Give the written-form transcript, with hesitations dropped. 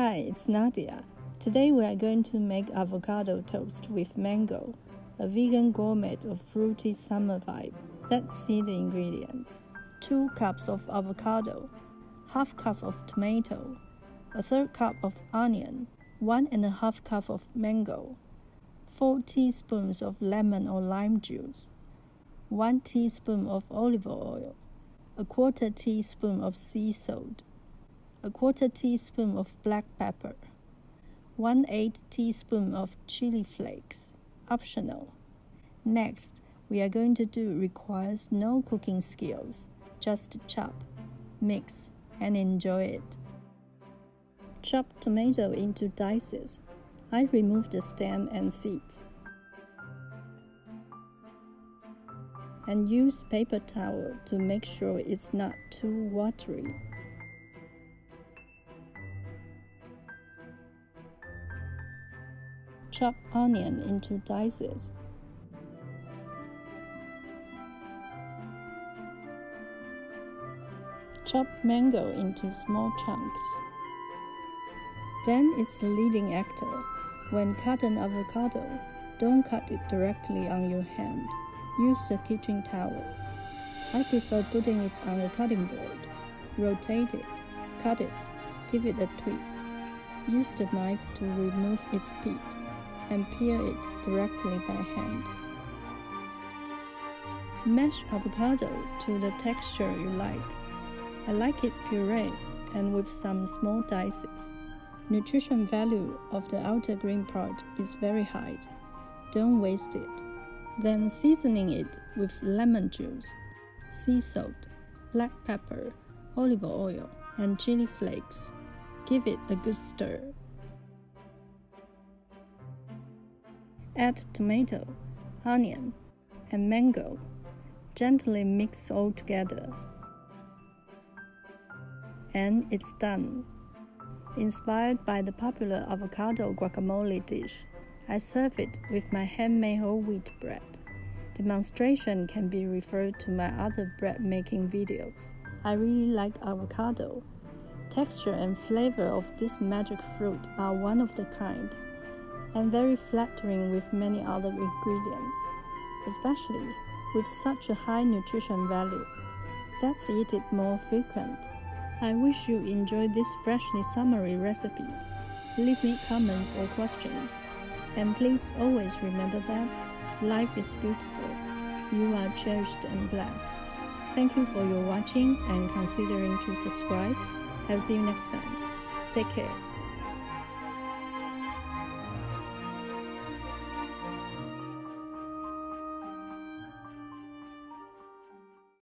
Hi, it's Nadia. Today we are going to make avocado toast with mango, a vegan gourmet of fruity summer vibe. Let's see the ingredients. 2 cups of avocado, half cup of tomato, a third cup of onion, 1.5 cup of mango, 4 teaspoons of lemon or lime juice, 1 teaspoon of olive oil, a quarter teaspoon of sea salt, a quarter teaspoon of black pepper, 1/8 teaspoon of chili flakes, optional. Next, we are going to do requires no cooking skills, just chop, mix, and enjoy it. Chop tomato into dices. I remove the stem and seeds. And use paper towel to make sure it's not too watery. Chop onion into dices. Chop mango into small chunks. Then it's the leading actor. When cut an avocado, don't cut it directly on your hand. Use a kitchen towel. I prefer putting it on a cutting board. Rotate it, cut it, give it a twist. Use the knife to remove its pit and peel it directly by hand. Mash avocado to the texture you like. I like it puree and with some small dices. Nutrition value of the outer green part is very high. Don't waste it. Then seasoning it with lemon juice, sea salt, black pepper, olive oil, and chili flakes. Give it a good stir. Add tomato, onion, and mango. Gently mix all together. And it's done. Inspired by the popular avocado guacamole dish, I serve it with my handmade whole wheat bread. Demonstration can be referred to my other bread making videos. I really like avocado. Texture and flavor of this magic fruit are one of the kind, and very flattering with many other ingredients, especially with such a high nutrition value. Let's eat it more frequent. I wish you enjoyed this freshly summery recipe. Leave me comments or questions. And please always remember that life is beautiful. You are cherished and blessed. Thank you for your watching and considering to subscribe. I'll see you next time. Take care.